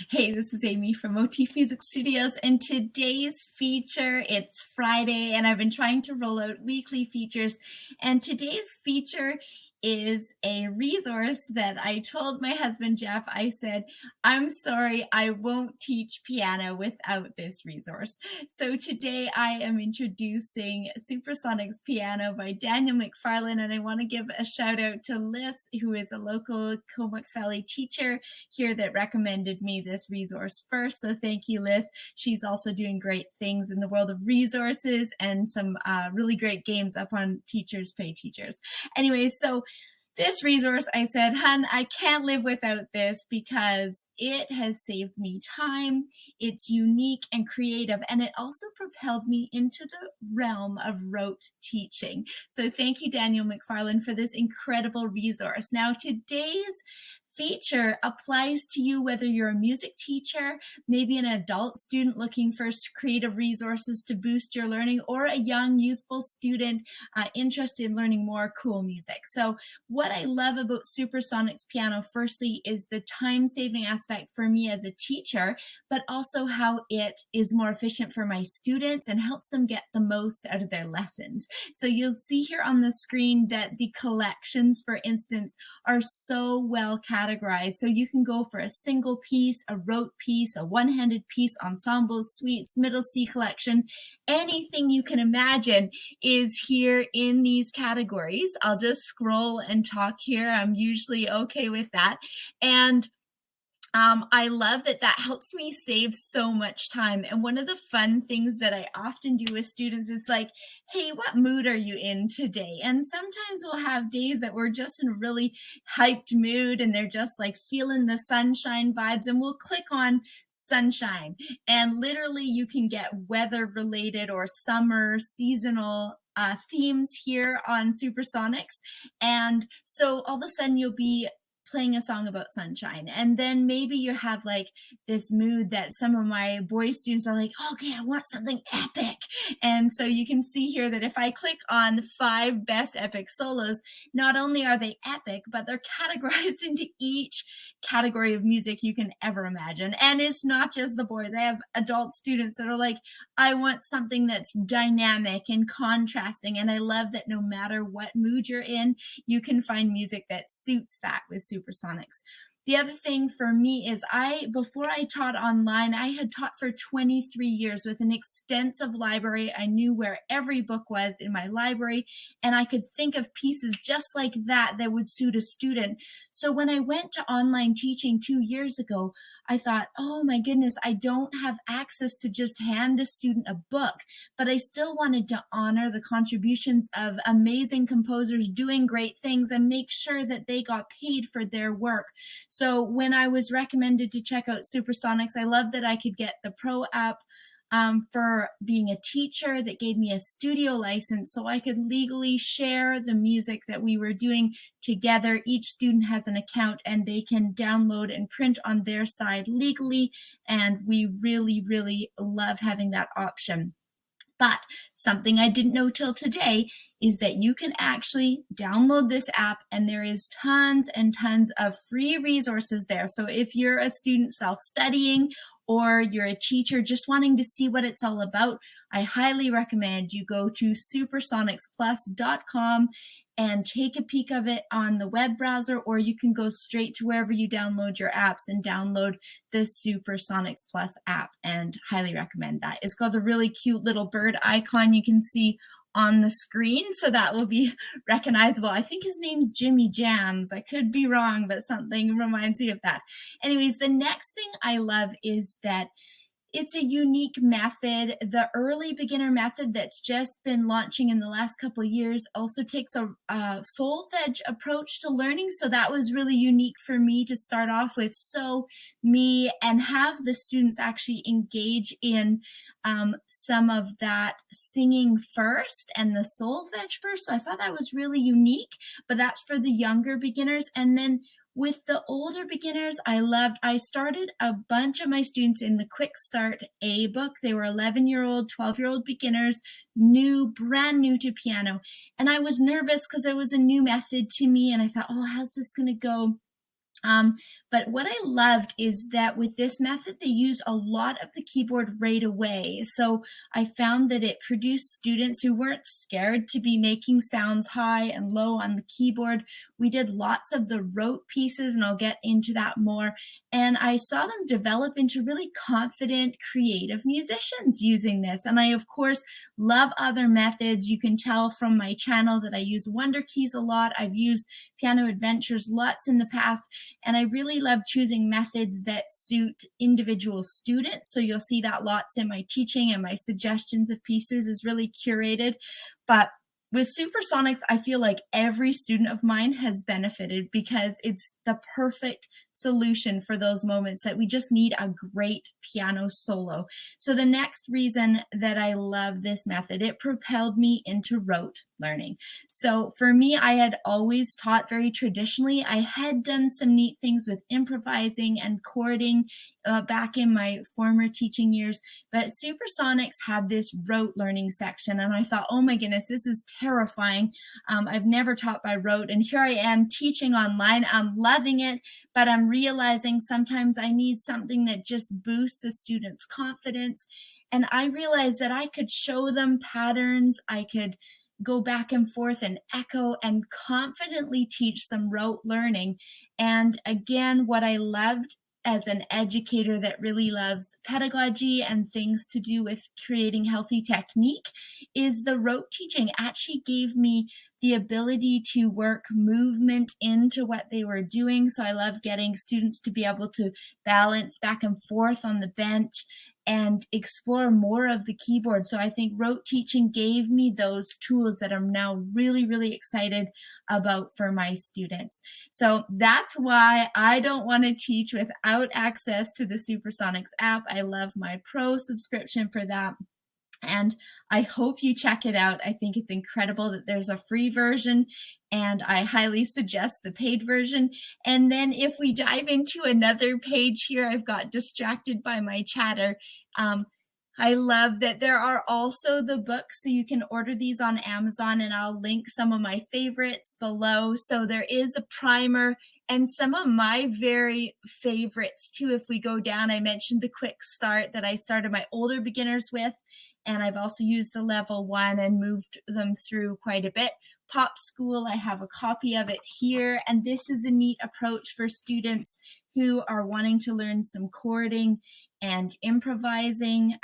Hey, this is Amy from Motif Music Studios, and today's feature, it's Friday, and I've been trying to roll out weekly features, and today's feature is a resource that I told my husband, Jeff. I said, I'm sorry, I won't teach piano without this resource. So today I am introducing Supersonics Piano by Daniel McFarlane, and I want to give a shout out to Liz, who is a local Comox Valley teacher here that recommended me this resource first. So thank you, Liz. She's also doing great things in the world of resources and some really great games up on Teachers Pay Teachers. Anyway, so this resource, I said, hun, I can't live without this because it has saved me time. It's unique and creative, and it also propelled me into the realm of rote teaching. So thank you, Daniel McFarlane, for this incredible resource. Now, today's feature applies to you whether you're a music teacher, maybe an adult student looking for creative resources to boost your learning, or a young youthful student interested in learning more cool music. So what I love about Supersonics Piano, firstly, is the time-saving aspect for me as a teacher, but also how it is more efficient for my students and helps them get the most out of their lessons. So you'll see here on the screen that the collections, for instance, are so well categorized. So you can go for a single piece, a rote piece, a one-handed piece, ensembles, suites, middle C collection. Anything you can imagine is here in these categories. I'll just scroll and talk here. I'm usually okay with that. And I love that helps me save so much time. And one of the fun things that I often do with students is like, hey, what mood are you in today? And sometimes we'll have days that we're just in a really hyped mood and they're just like feeling the sunshine vibes, and we'll click on sunshine. And literally you can get weather related or summer seasonal themes here on Supersonics. And so all of a sudden you'll be playing a song about sunshine, and then maybe you have like this mood that some of my boy students are like, okay, I want something epic. And so you can see here that if I click on the 5 best epic solos, not only are they epic, but they're categorized into each category of music you can ever imagine. And it's not just the boys. I have adult students that are like, I want something that's dynamic and contrasting. And I love that no matter what mood you're in, you can find music that suits that with Supersonics. The other thing for me is before I taught online, I had taught for 23 years with an extensive library. I knew where every book was in my library, and I could think of pieces just like that would suit a student. So when I went to online teaching 2 years ago, I thought, oh my goodness, I don't have access to just hand a student a book, but I still wanted to honor the contributions of amazing composers doing great things and make sure that they got paid for their work. So when I was recommended to check out Supersonics, I love that I could get the Pro app for being a teacher that gave me a studio license so I could legally share the music that we were doing together. Each student has an account and they can download and print on their side legally, and we really, really love having that option. But something I didn't know till today is that you can actually download this app, and there is tons and tons of free resources there. So if you're a student self-studying or you're a teacher just wanting to see what it's all about, I highly recommend you go to supersonicsplus.com and take a peek of it on the web browser, or you can go straight to wherever you download your apps and download the Supersonics Plus app, and highly recommend that. It's got a really cute little bird icon you can see on the screen, so that will be recognizable. I think his name's Jimmy Jams. I could be wrong, but something reminds me of that. Anyways, the next thing I love is that it's a unique method. The early beginner method that's just been launching in the last couple of years also takes a solfege approach to learning. So that was really unique for me to start off with. So me and have the students actually engage in some of that singing first and the solfege first. So I thought that was really unique, but that's for the younger beginners. And then with the older beginners, I started a bunch of my students in the Quick Start A book. They were 11-year-old, 12-year-old beginners, brand new to piano. And I was nervous because it was a new method to me. And I thought, oh, how's this going to go? But what I loved is that with this method, they use a lot of the keyboard right away. So I found that it produced students who weren't scared to be making sounds high and low on the keyboard. We did lots of the rote pieces, and I'll get into that more. And I saw them develop into really confident, creative musicians using this. And I, of course, love other methods. You can tell from my channel that I use Wonder Keys a lot. I've used Piano Adventures lots in the past. And I really love choosing methods that suit individual students. So you'll see that lots in my teaching, and my suggestions of pieces is really curated. But with Supersonics, I feel like every student of mine has benefited because it's the perfect solution for those moments that we just need a great piano solo. So the next reason that I love this method, it propelled me into rote learning. So for me, I had always taught very traditionally. I had done some neat things with improvising and chording back in my former teaching years, but Supersonics had this rote learning section, and I thought, oh my goodness, this is terrifying. I've never taught by rote, and here I am teaching online. I'm loving it, but I'm realizing sometimes I need something that just boosts a student's confidence. And I realized that I could show them patterns, I could go back and forth and echo and confidently teach them rote learning. And again, what I loved as an educator that really loves pedagogy and things to do with creating healthy technique is the rote teaching actually gave me the ability to work movement into what they were doing. So I love getting students to be able to balance back and forth on the bench and explore more of the keyboard. So I think rote teaching gave me those tools that I'm now really, really excited about for my students. So that's why I don't want to teach without access to the Supersonics app. I love my Pro subscription for that. And I hope you check it out. I think it's incredible that there's a free version, and I highly suggest the paid version. And then if we dive into another page here, I've got distracted by my chatter. I love that there are also the books, so you can order these on Amazon, and I'll link some of my favorites below. So there is a primer and some of my very favorites too. If we go down, I mentioned the quick start that I started my older beginners with, and I've also used the level 1 and moved them through quite a bit. Pop School, I have a copy of it here, and this is a neat approach for students who are wanting to learn some chording and improvising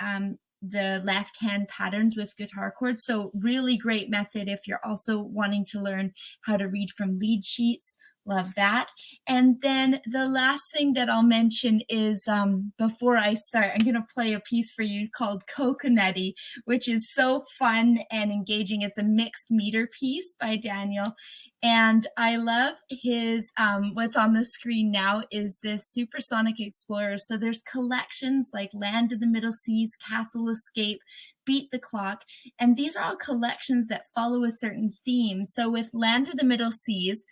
the left hand patterns with guitar chords. So really great method if you're also wanting to learn how to read from lead sheets. Love that. And then the last thing that I'll mention is before I start, I'm going to play a piece for you called Coconutty, which is so fun and engaging. It's a mixed meter piece by Daniel. And I love his, what's on the screen now is this Supersonic Explorer. So there's collections like Land of the Middle Seas, Castle Escape, Beat the Clock. And these are all collections that follow a certain theme. So with Land of the Middle Seas,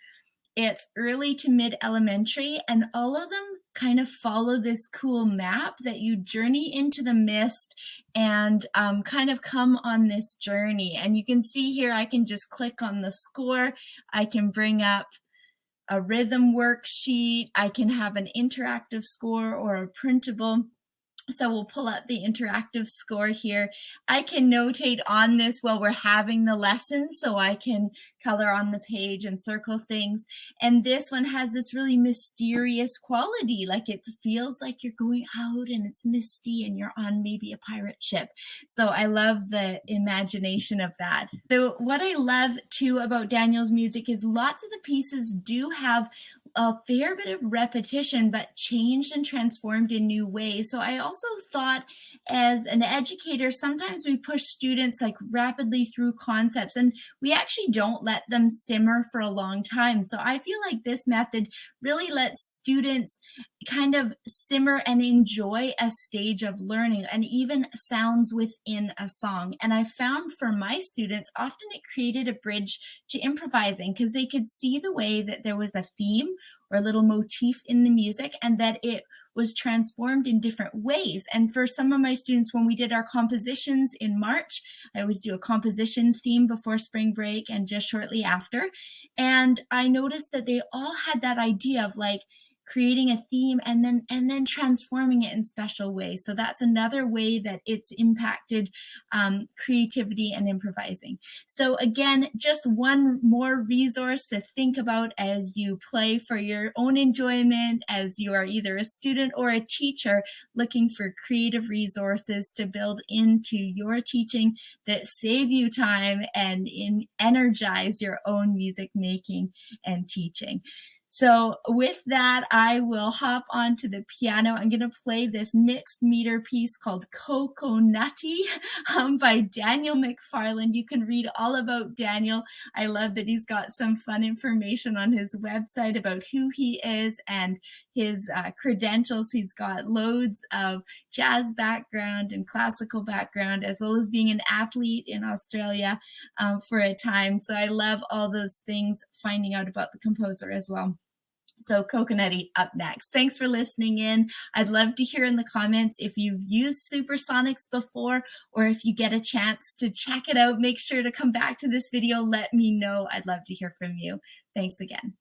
it's early to mid elementary, and all of them kind of follow this cool map that you journey into the mist and kind of come on this journey. And you can see here, I can just click on the score. I can bring up a rhythm worksheet. I can have an interactive score or a printable. So we'll pull up the interactive score here. I can notate on this while we're having the lesson, so I can color on the page and circle things. And this one has this really mysterious quality, like it feels like you're going out and it's misty and you're on maybe a pirate ship. So I love the imagination of that. So what I love too about Daniel's music is lots of the pieces do have a fair bit of repetition, but changed and transformed in new ways. So I also thought as an educator, sometimes we push students like rapidly through concepts and we actually don't let them simmer for a long time. So I feel like this method really lets students kind of simmer and enjoy a stage of learning and even sounds within a song. And I found for my students, often it created a bridge to improvising because they could see the way that there was a theme or a little motif in the music and that it was transformed in different ways. And for some of my students, when we did our compositions in March, I always do a composition theme before spring break and just shortly after. And I noticed that they all had that idea of like, creating a theme and then transforming it in special ways. So that's another way that it's impacted creativity and improvising. So again, just one more resource to think about as you play for your own enjoyment, as you are either a student or a teacher looking for creative resources to build into your teaching that save you time and energize your own music making and teaching. So with that, I will hop onto the piano. I'm going to play this mixed meter piece called Coconutty by Daniel McFarlane. You can read all about Daniel. I love that he's got some fun information on his website about who he is and his credentials. He's got loads of jazz background and classical background, as well as being an athlete in Australia for a time. So I love all those things, finding out about the composer as well. So Coconutty up next. Thanks for listening in. I'd love to hear in the comments if you've used Supersonics before, or if you get a chance to check it out, make sure to come back to this video. Let me know. I'd love to hear from you. Thanks again.